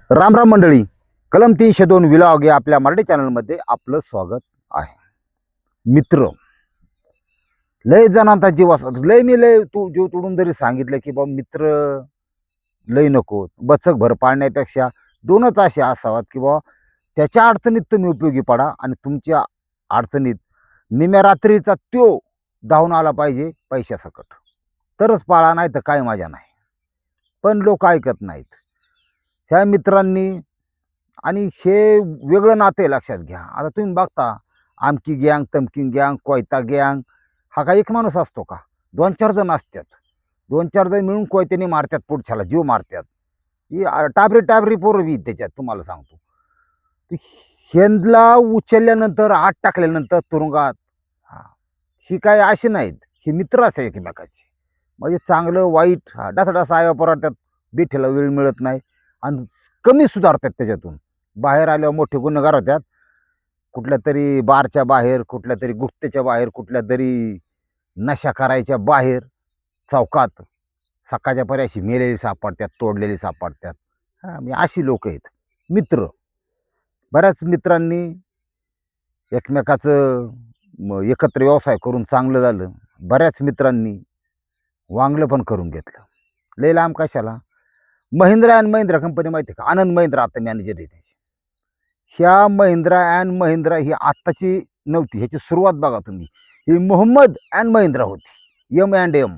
राम राम मंडळी, कलम 302 विलॉग या आपल्या मराठी चॅनलमध्ये आपलं स्वागत आहे. मित्र लय जणांचा जीव असतो. लय तू जीव तोडून जरी सांगितलं की बाबा मित्र लय नको, बचक भर पाडण्यापेक्षा दोनच असे असावात की बाबा त्याच्या अडचणीत तुम्ही उपयोगी पडा आणि तुमच्या अडचणीत निम्या रात्रीचा त्यो धावून आला पाहिजे पैशासकट, तरच पाळा, नाही तर काय मजा नाही. पण लोक ऐकत नाहीत. ह्या मित्रांनी आणि हे वेगळं नातं आहे, लक्षात घ्या. आता तुम्ही बघता आमकी गँग, तमकी गँग, कोयता गँग, हा काय एक माणूस असतो का? 2-4 जण असतात. 2-4 जण मिळून कोयत्याने मारतात, पुढच्याला जीव मारतात. ही टाबरी टाबरी पोरं बी त्याच्यात, तुम्हाला सांगतो. ह्यांना उचलल्यानंतर आत टाकल्यानंतर तुरुंगात, ही काय अशी नाहीत, ही मित्रच आहे एकमेकाची. म्हणजे चांगलं वाईट डास आया पराठ्यात बेठीला वेळ मिळत नाही आणि कमी सुधारतात त्याच्यातून. बाहेर आल्यावर मोठे गुन्हेगार होतात. कुठल्या तरी बारच्या बाहेर, कुठल्या तरी गुप्तेच्या बाहेर, कुठल्या तरी नशा करायच्या बाहेर चौकात सकाळच्या पर्याशी मेलेली सापडतात, तोडलेली सापडतात. अशी लोक आहेत मित्र. बऱ्याच मित्रांनी एकमेकाचं एकत्र व्यवसाय करून चांगलं झालं. बऱ्याच मित्रांनी वांगलं पण करून घेतलं. लय लांब कशाला, महिंद्रा अँड महिंद्रा कंपनी माहिती का? आनंद महिंद्रा आता मॅनेजर आहे त्याची. ह्या महिंद्रा अँड महिंद्रा ही आत्ताची नव्हती, ह्याची सुरुवात बघा तुम्ही. ही मोहम्मद अँड महिंद्रा होती, M&M,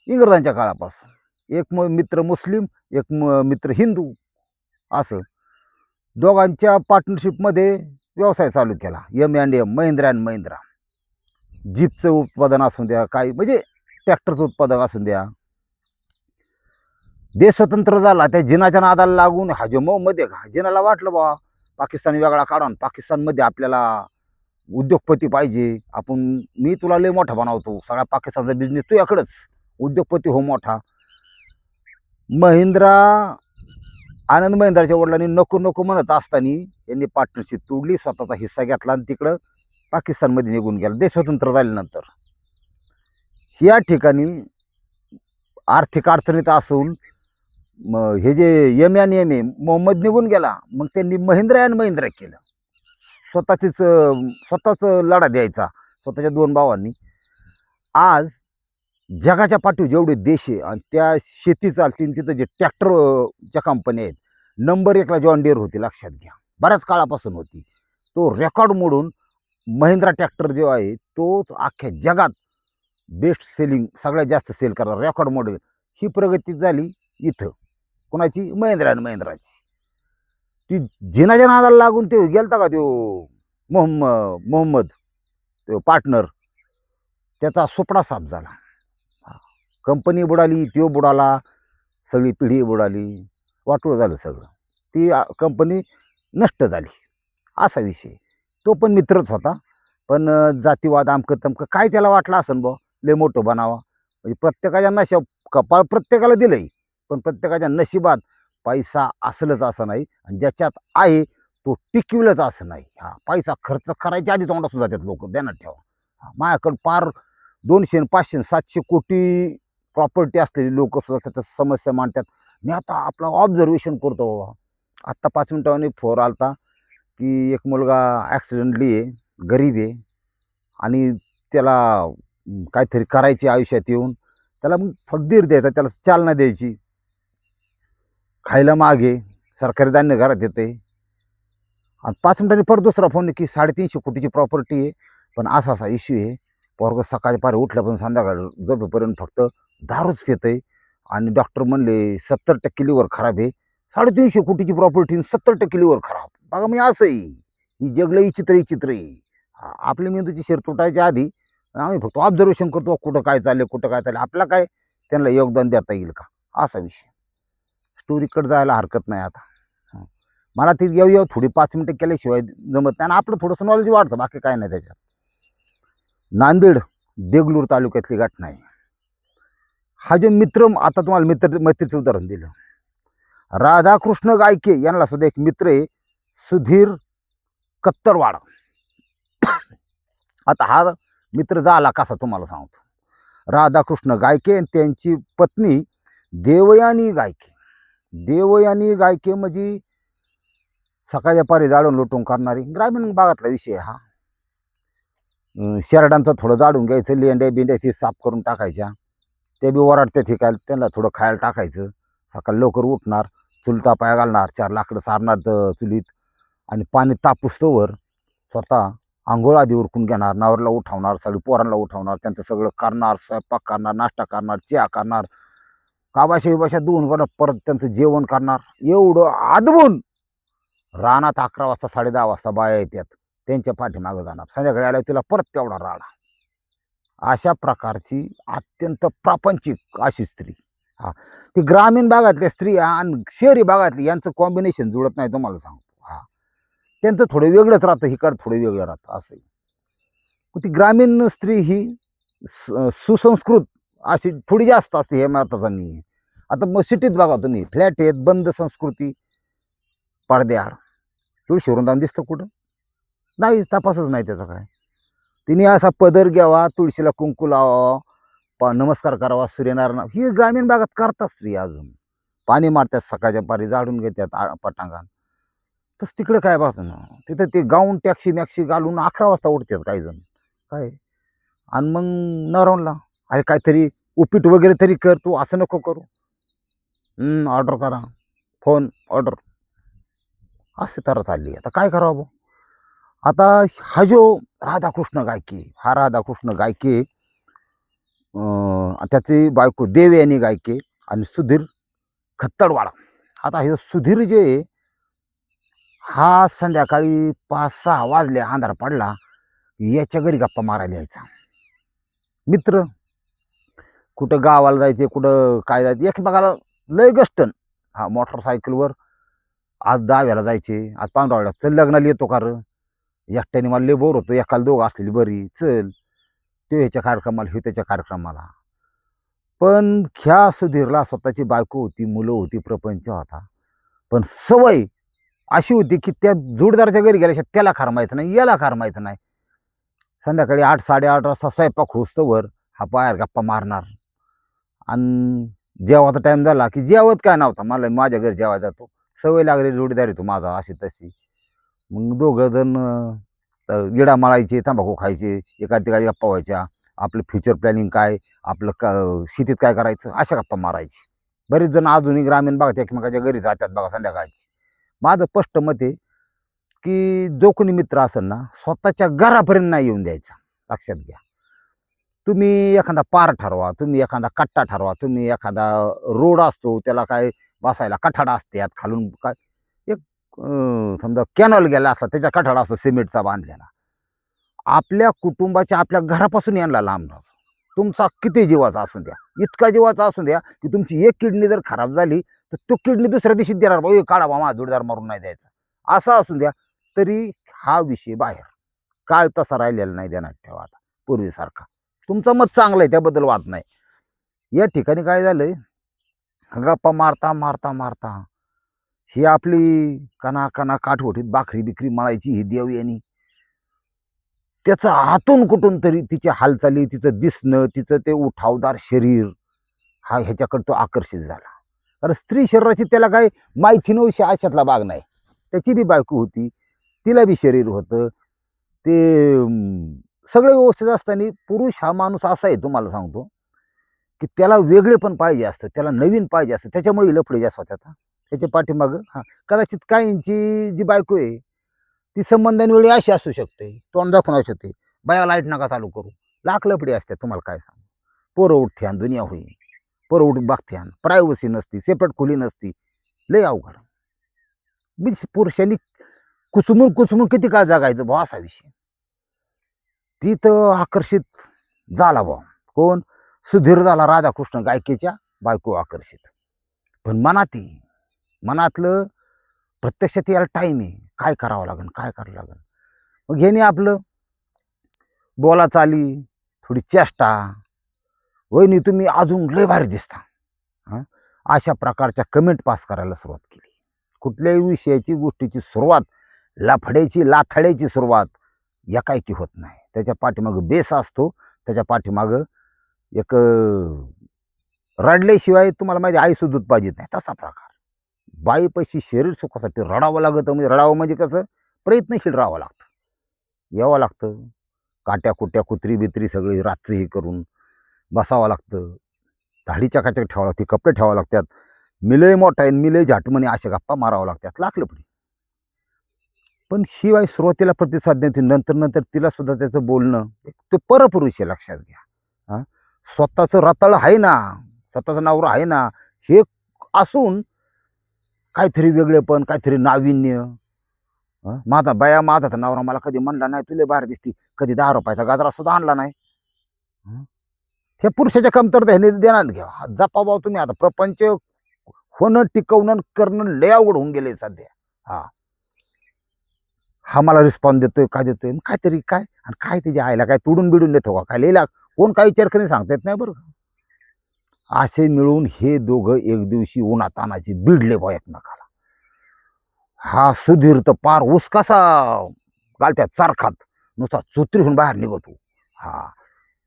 इंग्रजांच्या काळापासून. एक मित्र मुस्लिम, एक मित्र हिंदू, असं दोघांच्या पार्टनरशिपमध्ये व्यवसाय चालू केला. M&M, Mahindra and Mahindra. जीपचं उत्पादन असून द्या, काही म्हणजे ट्रॅक्टरचं उत्पादन असून द्या. देश स्वतंत्र झाला, त्या जिनाच्या नादाला लागून मध्ये जिनाला वाटलं बा पाकिस्तान वेगळा काढून पाकिस्तानमध्ये आपल्याला उद्योगपती पाहिजे, मी तुला लय मोठा बनवतो, सगळा पाकिस्तानचा बिझनेस तुझ्याकडंच, उद्योगपती हो मोठा. महिंद्रा, आनंद महिंद्राच्या वडिलांनी नको नको म्हणत असताना यांनी पार्टनरशिप तोडली, स्वतःचा हिस्सा घेतला आणि तिकडं पाकिस्तानमध्ये निघून गेला देश स्वतंत्र झाल्यानंतर. ह्या ठिकाणी आर्थिक अडचणीत असून हे जे M&M मोहम्मद निघून गेला, मग त्यांनी महिंद्रा अँड महिंद्रा केलं. स्वतःच लढा द्यायचा स्वतःच्या 2 भावांनी. आज जगाच्या पाठीवर जेवढे देश आहे आणि त्या शेती चालतील तिथं जे ट्रॅक्टरच्या कंपन्या आहेत, नंबर 1ला जॉन डिअर होती, लक्षात घ्या. बऱ्याच काळापासून होती. तो रेकॉर्ड मोडून महिंद्रा ट्रॅक्टर जो आहे तो अख्ख्या जगात बेस्ट सेलिंग, सगळ्यात जास्त सेल करणार रेकॉर्ड मॉडेल. ही प्रगती झाली इथं कोणाची? महिंद्रा अँड महिंद्राची. ती जिनाच्या नादाला लागून ते गेलता का तो मोहम्मद तो पार्टनर, त्याचा सुपडा साफ झाला. कंपनी बुडाली, तो बुडाला, सगळी पिढी बुडाली, वाटोळ झालं सगळं. ती कंपनी नष्ट झाली, असा विषय. तो पण मित्रच होता, पण जातीवाद आमकं तमकं काय त्याला वाटलं असन बा लय मोठं बनावा. म्हणजे प्रत्येकाच्या नशा, कपाळ प्रत्येकाला दिलंय, पण प्रत्येकाच्या नशिबात पैसा असलंच असं नाही, आणि ज्याच्यात आहे तो टिकविलंच असं नाही. पैसा खर्च करायच्या आधी तोंडात सुद्धा जातात लोक, ध्यानात ठेवा. माझ्याकडं पार 200, 500, 700 कोटी प्रॉपर्टी असलेली लोक सुद्धा त्याच्या समस्या मांडतात. मी आता आपलं ऑब्झर्वेशन करतो बाबा. आत्ता 5 मिनिटांनी फोन आलता की एक मुलगा ॲक्सिडेंटली आहे, गरीब आहे, आणि त्याला काहीतरी करायची आयुष्यात येऊन, त्याला मग थोडं धीर द्यायचा, त्याला चालना द्यायची. खायला मागे सरकारी धान्य घरात येते, आणि 5 मिनिटांनी परत दुसरा फोन की 350 कोटीची प्रॉपर्टी आहे, पण असा इश्यू आहे. पोरगं सकाळी पारी उठल्यापासून संध्याकाळी झोपेपर्यंत फक्त दारूच पितंय, आणि डॉक्टर म्हणले 70% लिव्हर खराब आहे. 350 कोटीची प्रॉपर्टी, 70% लिव्हर खराब. बघा, मी असंही ही जगलं विचित्र आहे. आपली मेंदूची शेर तुटायच्या आधी आम्ही फक्त ऑब्झर्वेशन करतो, कुठं काय चाललं. आपल्याला काय त्यांना योगदान देता येईल का, असा विषय. स्टोरीकडे जायला हरकत नाही. आता मला ती येऊ थोडी 5 मिनिटं केल्याशिवाय जमत नाही, आणि आपलं थोडंसं नॉलेज वाढतं, बाकी काय नाही त्याच्यात. नांदेड देगलूर तालुक्यातली घटना आहे. हा जो मित्र, आता तुम्हाला मैत्रीचं उदाहरण दिलं, राधाकृष्ण गायके यांना सुद्धा एक मित्र आहे, सुधीर कत्तरवाड. आता हा मित्र झाला कसा तुम्हाला सांगतो. राधाकृष्ण गायके आणि त्यांची पत्नी देवयानी गायके, देवयानी गायके म्हणजे सकाळच्या पारी जाळून लुटून करणारी ग्रामीण भागातला विषय हा. शेरडांचं थोडं जाळून घ्यायचं, लेंड्या बिंड्याची साफ करून टाकायच्या, ते बी वराडते ठिकाणी त्यांना थोडं खायला टाकायचं. सकाळी लवकर उठणार, चुलता पाया घालणार, 4 लाकडं सारणार चुलीत आणि पाणी तापुस्तवर स्वतः आंघोळ आधी उरकून घेणार, नवऱ्याला उठवणार, सगळी पोरांना उठवणार, त्यांचं सगळं करणार, स्वयंपाक करणार, नाश्ता करणार, चहा करणार, काबाशा बिबाशा धुवून परत त्यांचं जेवण करणार. एवढं आदबून रानात 11 वाजता 10:30 वाजता बाया येतात, त्यांच्या पाठीमागं जाणार, संध्याकाळी आल्यावर तिला परत तेवढा राडा. अशा प्रकारची अत्यंत प्रापंचिक अशी स्त्री. हा, ती ग्रामीण भागातल्या स्त्रिया आणि शहरी भागातली यांचं कॉम्बिनेशन जुळत नाही तुम्हाला सांगतो. हा, त्यांचं थोडं वेगळंच राहतं, हिकडं थोडं वेगळं राहतं असं. ती ग्रामीण स्त्री ही सुसंस्कृत अशी थोडी जास्त असते हे महत्वाचं नाही. आता मग सिटीत बघा तुम्ही, फ्लॅट आहेत, बंद संस्कृती, पडद्याआड. तुळशीवरून जाऊन दिसतं कुठं? नाही, तपासच नाही त्याचा काय. तिने असा पदर घ्यावा, तुळशीला कुंकू लावावा, नमस्कार करावा, सूर्यनारायण, ही ग्रामीण भागात करतात स्त्री. अजून पाणी मारतात, सकाळच्या पारी झाडून घेतात पटांगण. तस तिकडे काय बघ ना, तिथं ते गाऊन टॅक्सी मॅक्सी घालून 11 वाजता उठतात काही जण काय. आणि मग नवऱ्याला, अरे काहीतरी उपीट वगैरे तरी कर, तू असं नको करू, ऑर्डर करा, फोन ऑर्डर, असे तर चालली. आता काय करावं? आता हा जो राधाकृष्ण गायके, हा राधाकृष्ण गायके, त्याची बायको देवयानी गायके आणि सुधीर खत्तडवाडा. आता हे सुधीर जे हा संध्याकाळी 5-6 वाजले, अंधार पडला, याच्या घरी गप्पा मारायला यायचा. मित्र कुठं गावाला जायचे, कुठं काय जायचे, एकमेकाला लय गष्टन. हा, मोटरसायकलवर आज 10व्याला जायचे, आज 15व्याला, चल लग्नाला येतो का र, एकट्याने मला लय बोर होतो, एकाला दोघं असलेली बरी, चल ते ह्याच्या कार्यक्रमाला, हे त्याच्या कार्यक्रमाला. पण ह्या सुधीरला स्वतःची बायको होती, मुलं होती, प्रपंच होता, पण सवय अशी होती की त्या जोडदाराच्या घरी गेल्याशिवाय त्याला खारमायचं नाही, याला खारमायचं नाही. संध्याकाळी 8-8:30 वाजता स्वयंपाक होस्तवर हा बाहेर गप्पा मारणार. आणि जेवायचा टाइम झाला की जेवत काय नव्हता, मला माझ्या घरी जेवायला जातो, सवय लागली, जोडीदार येतो माझा अशी तशी. मग दोघं जण विडा मळायचे, तंबाखू खायचे, एका ठिकाणी गप्पा व्हायच्या, आपलं फ्युचर प्लॅनिंग काय, आपलं शेतीत काय करायचं, अशा गप्पा मारायची. बरेच जण अजूनही ग्रामीण भागात एकमेकाच्या घरी जातात बघा संध्याकाळची. माझं स्पष्ट मत आहे की जो कोणी मित्र असेल ना, स्वतःच्या घरापर्यंत नाही येऊन द्यायचा. लक्षात घ्या, तुम्ही एखादा पार ठरवा, तुम्ही एखादा कट्टा ठरवा, तुम्ही एखादा रोड असतो त्याला काय बसायला कठाडा असतात खालून, काय एक समजा कॅनल गेला असला त्याच्या कठाडा असतो सिमेंटचा बांधलेला. आपल्या कुटुंबाच्या, आपल्या घरापासून यांना लांब नव्हतं. तुमचा किती जीवाचा असून द्या, इतका जीवाचा असून द्या की तुमची एक किडनी जर खराब झाली तर तो किडनी दुसऱ्या दिवशी देणार, भाऊ काढा बाबा जोडदार मारून नाही द्यायचा, असं असून द्या. तरी हा विषय बाहेर, काळ तसा राहिलेला नाही देणार ठेवा आता पूर्वीसारखा. तुमचं मत चांगलं आहे, त्याबद्दल वाद नाही. या ठिकाणी काय झालंय, गप्पा मारता मारता मारता ही आपली कना कना काठवटीत भाकरी बिकरी मळायची ही देवयानी, त्याचं आतून कुठून तरी तिची हालचाली, तिचं दिसणं, तिचं ते उठावदार शरीर, हा ह्याच्याकडे तो आकर्षित झाला. कारण स्त्री शरीराची त्याला काही माहिती नव्हती, अशातला भाग नाही. त्याची बी बायको होती, तिला बी शरीर होतं, ते सगळं व्यवस्थित असताना पुरुष हा माणूस असा आहे, तुम्हाला सांगतो की त्याला वेगळे पण पाहिजे असतं, त्याला नवीन पाहिजे असतं, त्याच्यामुळे लफडे जास्त होतात. त्याच्या पाठीमागं कदाचित काहींची जी बायको आहे ती संबंधांवेळी अशी असू शकते, तोंड दाखवून असू शकते, बाया लाईट नका चालू करू, लाख लफडे असतात. तुम्हाला काय सांगू, पोरं उठत्यान, दुनिया होईल, पोरं उठ बघत्यान, प्रायव्हसी नसती, सेपरेट खोली नसती, लय अवघड. मी पुरुषांनी कुचमून कुचमून किती काळ जगायचं भाऊ, असा विषय. ती तर आकर्षित झाला भाऊ, कोण? सुधीर झाला, राधाकृष्ण गायकेच्या बायको आकर्षित. पण मनातलं प्रत्यक्षात याला टाईम आहे, काय करावं लागेल, काय करावं लागेल. मग ह्याने आपलं बोला चाली, थोडी चेष्टा, वहिनी तुम्ही अजून लय भारी दिसता, अशा प्रकारच्या कमेंट पास करायला सुरुवात केली. कुठल्याही विषयाची, गोष्टीची सुरुवात, लफड्याची, लाथड्याची सुरुवात एकाएकी होत नाही. त्याच्या पाठीमागं बेस असतो, त्याच्या पाठीमागं एक रडल्याशिवाय तुम्हाला माहिती आई सुद्धा पाहिजेत नाही, तसा प्रकार. बाईपाशी शरीर सुखासाठी रडावं लागतं. म्हणजे रडावं म्हणजे कसं, प्रयत्नशील राहावं लागतं, यावं लागतं. काट्या कुट्या कुत्री बित्री सगळी रातचं हे करून बसावं लागतं. दाढी चकाचक ठेवावं लागते, कपडे ठेवावं लागतात. मिलय मोठा आहे, मिलय झाटमने अशा गप्पा मारावं लागतात, लागलं पडी. पण शिवाय सुरुवातीला प्रतिसाद देते, नंतर नंतर तिला सुद्धा त्याचं बोलणं ते परपुरुष आहे, लक्षात घ्या. स्वतःचं रताळ आहे ना, स्वतःचा नवरा आहे ना, हे असून काहीतरी वेगळेपण, काहीतरी नाविन्य. माझा बाया, माझाच नवरा मला कधी म्हणला नाही तुला बाहेर दिसती, कधी 10 रुपयाचा गाजरा सुद्धा आणला नाही. हे पुरुषाच्या कमतरता ह्याने देणार घ्या. जपा भाऊ तुम्ही. आता प्रपंच होणं, टिकवणं, करणं लय अवघड होऊन गेले सध्या. हा मला रिस्पॉन्स देतोय, काय देतोय, काहीतरी काय, आणि काय त्याच्या आईला काय तुडून बिडून देतो का, काय लिहिला कोण काय विचार करून सांगता येत नाही बरं. असे मिळून हे दोघं एक दिवशी उन्हातानाची भिडले बा एकमेकाला. हा सुधीर तर पार ऊस कसा घालत्या चारखात नुसता चुत्रीहून बाहेर निघतो.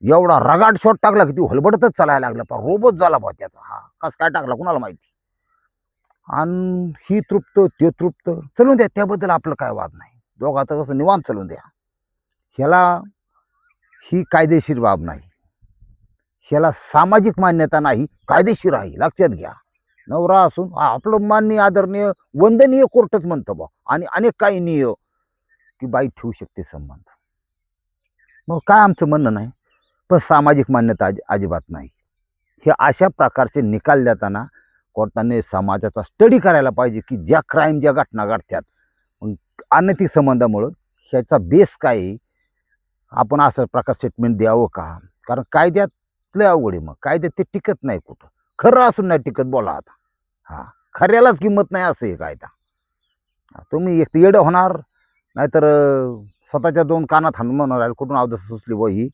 एवढा रगाट शॉट टाकला की ती हलबडतच चालायला लागला, पार रोबोच झाला बा त्याचा. कस काय टाकला कुणाला माहिती. आणि ही तृप्त, ते तृप्त, चलून द्या, त्याबद्दल आपलं काय वाद नाही. दोघांचं कसं निवांत चलून द्या. ह्याला ही कायदेशीर बाब नाही, ह्याला सामाजिक मान्यता नाही, कायदेशीर आहे, लक्षात घ्या. नवरा असून आपलं माननीय, आदरणीय, वंदनीय कोर्टच म्हणतं बा. आणि अनेक काही निय की बाई ठेवू शकते संबंध. मग काय आमचं म्हणणं नाही, पण सामाजिक मान्यता अजिबात नाही. हे अशा प्रकारचे निकाल देताना कोर्टाने समाजाचा स्टडी करायला पाहिजे की ज्या क्राईम, ज्या घटना घडतात अनैतिक संबंधामुळं, ह्याचा बेस काय आहे, आपण असं प्रकार स्टेटमेंट द्यावं का. कारण कायद्यात लय अवघड आहे. मग कायद्यात ते टिकत नाही कुठं, खरं असून नाही टिकत. बोला आता, खऱ्यालाच किंमत नाही असं आहे कायदा. तुम्ही एक येडं होणार, नाहीतर स्वतःच्या 2 कानात हनुमान राहील, कुठून अवदस सुचली व ही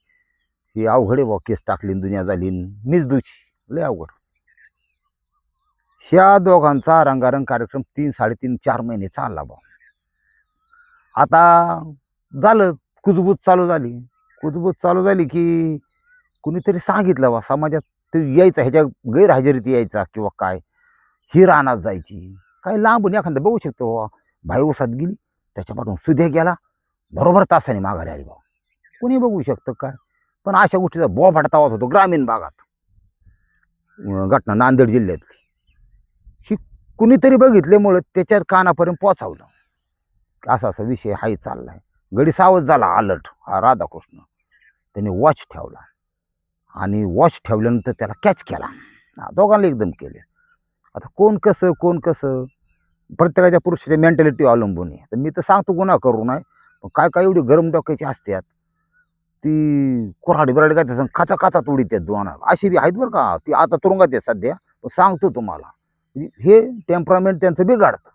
अवघड आहे. केस टाकली, दुनिया झाली, मीच दुची, लय अवघड. ह्या दोघांचा रंगारंग कार्यक्रम 3, 3.5, 4 महिने चालला बा. आता झालं, कुजबूज चालू झाली की कुणीतरी सांगितलं बा, समाजात ते यायचा, ह्याच्या गैरहजेरीत यायचा किंवा काय, ही रानात जायची, काय लांबून एखादा बघू शकतो बा, भाई उसात गेली, त्याच्यापासून सुध्या गेला, बरोबर तासाने माघारी आली बा, कुणी बघू शकतं काय. पण अशा गोष्टीचा बोभाट आवाज होतो ग्रामीण भागात. घटना नांदेड जिल्ह्यातली, ही कुणीतरी बघितल्यामुळं त्याच्या कानापर्यंत पोचावलं, असा असा विषय हाही चाललाय. गडी सावध झाला, अलर्ट. राधाकृष्ण त्याने वॉच ठेवला, आणि वॉच ठेवल्यानंतर त्याला कॅच केला. दोघांना एकदम केले. आता कोण कसं प्रत्येकाच्या पुरुषाच्या मेंटॅलिटी अवलंबून आहे. तर मी तर सांगतो गुन्हा करू नये, पण काय काय एवढी गरम डोक्याची असतात, ती कोराडी बिराडी काय त्याचं काचा काचा तोडीत आहेत दोन, अशी बी आहेत बरं का. ती आता तुरुंगात आहेत सध्या. पण सांगतो तुम्हाला, हे टेम्परामेंट त्यांचं बिघाडतं.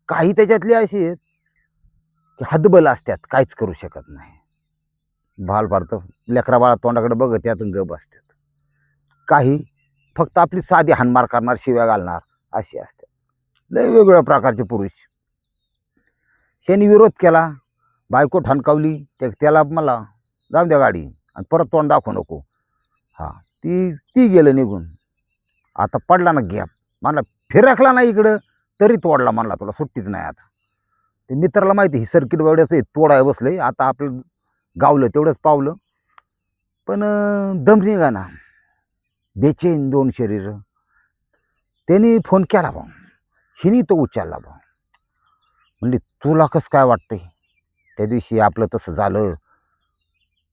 काही त्याच्यातले असे आहेत की हद्दबल असतात, काहीच करू शकत नाही. भाल पाडतं, लेकरा बाळा तोंडाकडे बघत त्यातून गप असतात. काही फक्त आपली साधी हानमार करणार, शिव्या घालणार, अशी असतात. लय वेगवेगळ्या प्रकारचे पुरुष. त्यांनी विरोध केला, बायको ठणकावली, त्याला मला जाऊन द्या गाडी, आणि परत तोंड दाखवू नको. ती गेलं निघून. आता पडला ना गॅप, मला फिरकला नाही इकडं तरी तोडला, म्हणला तुला सुट्टीच नाही. आता ते मित्राला माहिती, ही सर्किट वेळेचं तोडाय बसले. आता आपलं गावलं तेवढंच पावलं, पण दम निघा ना, बेचैन 2 शरीर. त्यांनी फोन केला बा, हिनी तो उचलला बा. म्हणली तुला कसं काय वाटतंय, त्या दिवशी आपलं तसं झालं.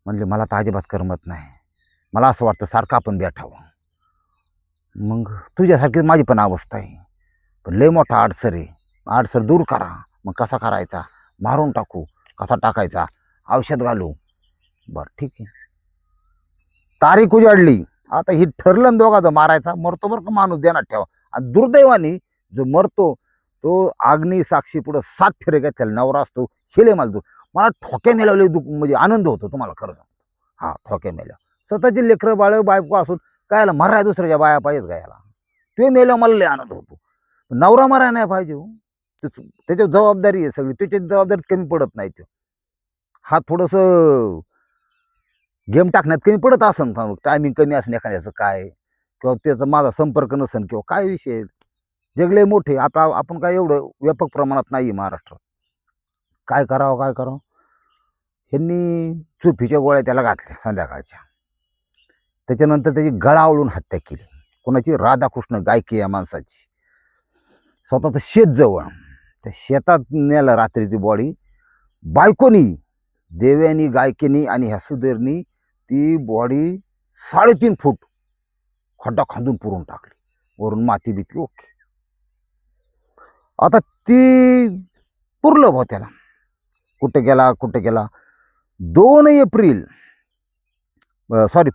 म्हणले मला तर अजिबात करमत नाही, मला असं वाटतं सारखं आपण भेटावं. मग तुझ्यासारखीच माझी पण अवस्था आहे, पण लय मोठा अडसर आहे, अडसर दूर करा. मग कसा करायचा, मारून टाकू, कसा टाकायचा, औषध घालू. बरं ठीक आहे. तारीख उजाडली. आता ही ठरलं दोघांचं मारायचा, मरतो बरं का माणूस, देण्यात ठेवा. आणि दुर्दैवाने जो मरतो तो अग्नी साक्षी पुढं 7 फेरे काय त्याला नवरा असतो, शेले मालतो. मला ठोक्या मेलावले म्हणजे आनंद होतो, तुम्हाला खरं सांगतो. ठोक्या मेल्या, स्वतःची लेकरं बाळ बायको असून कायला मराय दुसऱ्याच्या बाया पाहिजेत गायला, ते मेल्या मला लय आनंद होतो. नवरा मराय नाही पाहिजे. त्याच्यावर जबाबदारी आहे सगळी, त्याची जबाबदारी कमी पडत नाही. तो थोडंसं गेम टाकण्यात कमी पडत असन, टायमिंग कमी असेल एखाद्याचं काय, किंवा त्याचा माझा संपर्क नसेल, किंवा काय विषय. जगले मोठे आपण काय एवढं व्यापक प्रमाणात नाही महाराष्ट्रात. काय करावं ह्यांनी चुफीच्या गोळ्या त्याला घातल्या संध्याकाळच्या. त्याच्यानंतर त्याची गळा आवळून हत्या केली. कोणाची? राधाकृष्ण गायके या माणसाची. स्वतःचं शेत जवळ, त्या शेतात नेलं रात्रीची बॉडी. बायकोनी, देव्यानी, गायकेनी आणि ह्या सुधीरनी ती बॉडी 3.5 फूट खड्डा खांदून पुरून टाकली. वरून माती बितली. ओके. आता ती पुरलं भाऊ त्याला. कुठे गेला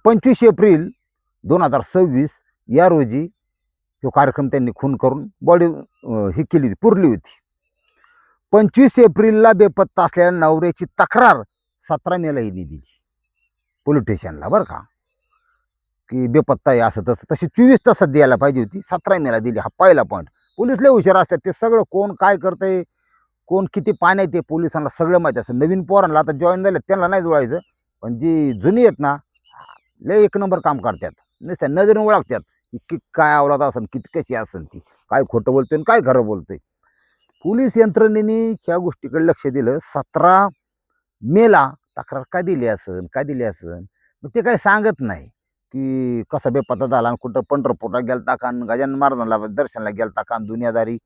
25 एप्रिल 2026 या रोजी तो कार्यक्रम त्यांनी खून करून बॉडी ही केली, पुरली होती. 25 एप्रिलला बेपत्ता असलेल्या नवऱ्याची तक्रार 17 मेला हिने दिली पोलीस स्टेशनला, बरं का, की बेपत्ता आहे असं तसं. तशी 24 तासात द्यायला पाहिजे होती, 17 मेला दिली. हा पहिला पॉईंट. पोलीस लय हुशार असतात, ते सगळं कोण काय करतंय, कोण किती पाण्यात आहे पोलिसांना सगळं माहिती असतं. नवीन पोरांना आता जॉईन झाले त्यांना नाही जुळायचं, पण जी जुनी आहेत ना लय एक नंबर काम करतात. नुसत्या नजरेने ओळखतात की काय अवलाद असेल, किती कशी असेल, ती काय खोटं बोलतोय आणि काय खरं बोलतोय. पोलीस यंत्रणेने ह्या गोष्टीकडे लक्ष दिलं. 17 मेला तक्रार काय दिली असेल मग ते काय सांगत नाही की कसा बेपत्ता झाला, कुठं पंढरपूरला गेलता का, गजानन महाराजांना दर्शनाला गेलता का, दुनियादारी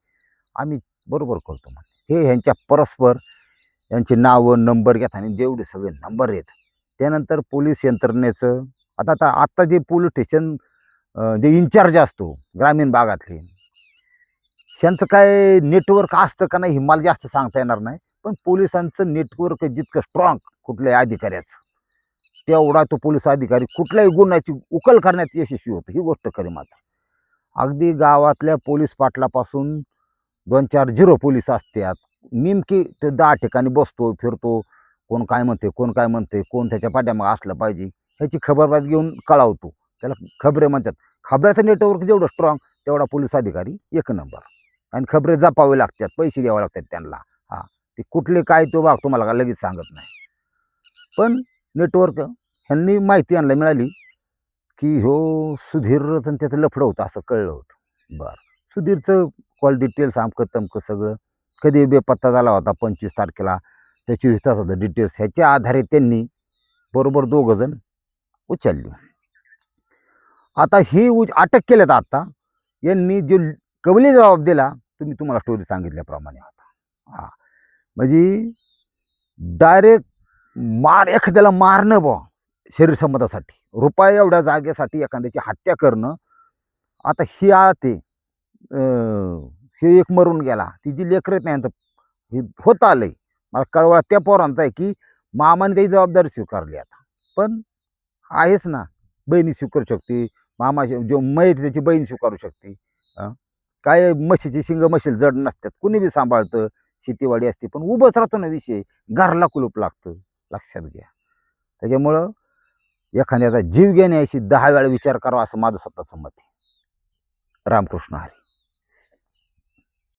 आम्ही बरोबर करतो. हे ह्यांच्या परस्पर यांचे नावं नंबर घेताना जेवढे सगळे नंबर आहेत, त्यानंतर पोलीस यंत्रणेचं आता जे पोलीस स्टेशन जे इन्चार्ज असतो ग्रामीण भागातले, त्यांचं काय नेटवर्क असतं का नाही मला जास्त सांगता येणार नाही, पण पोलिसांचं नेटवर्क जितकं स्ट्रॉंग कुठल्याही अधिकाऱ्याचं, तेवढा तो पोलीस अधिकारी कुठल्याही गुन्ह्याची उकल करण्यात यशस्वी होतो. ही गोष्ट खरी. मात्र अगदी गावातल्या पोलीस पाटलापासून 2-4 झिरो पोलीस असतात, नेमकी ते 10 ठिकाणी बसतो, फिरतो, कोण काय म्हणते, कोण त्याच्या पाठ्यामागे असलं पाहिजे ह्याची खबरबाजी घेऊन कळवतो. त्याला खबरे म्हणतात. खबऱ्याचं नेटवर्क जेवढं स्ट्रॉंग तेवढा पोलीस अधिकारी एक नंबर. आणि खबरे जपावे लागतात, पैसे द्यावे लागतात त्यांना. ते कुठले काय तो भाग तुम्हाला का लगेच सांगत नाही, पण नेटवर्क ह्यांनी माहिती आणला मिळाली की हो सुधीर आणि त्याचं लफडं होतं असं कळलं होतं. बरं, सुधीरचं कॉल डिटेल्स आमकं तमकं सगळं, कधी बेपत्ता झाला होता 25 तारखेला, त्या 24 तासाचं डिटेल्स, ह्याच्या आधारे त्यांनी बरोबर 2 जण उचलली. आता ही अटक केल्यात. आता यांनी जो कबली जबाब दिला तुम्हाला स्टोरी सांगितल्याप्रमाणे होता. म्हणजे डायरेक्ट एखाद्याला मारणं शरीर संबंधासाठी, रुपये एवढ्या जागेसाठी एखाद्याची हत्या करणं. आता हे एक मरून गेला, ती जी लेकरत नाही हे होत आलंय. मला कळवळा त्या पोरांचा आहे की मामाने त्याची जबाबदारी स्वीकारली. आता पण आहेच ना, बहिणी स्वीकारू शकते, मामा जो मैत त्याची बहीण स्वीकारू शकते. काय म्हशीची शिंग म्हशील जड नसतात, कुणी बी सांभाळतं, शेतीवाडी असते, पण उभंच राहतो ना विषय, घरला कुलूप लागतं, लक्षात घ्या. त्याच्यामुळं एखाद्याचा जीव घेण्याशी 10 वेळा विचार करावा असं माझं स्वतःचं मत आहे. रामकृष्ण हरी.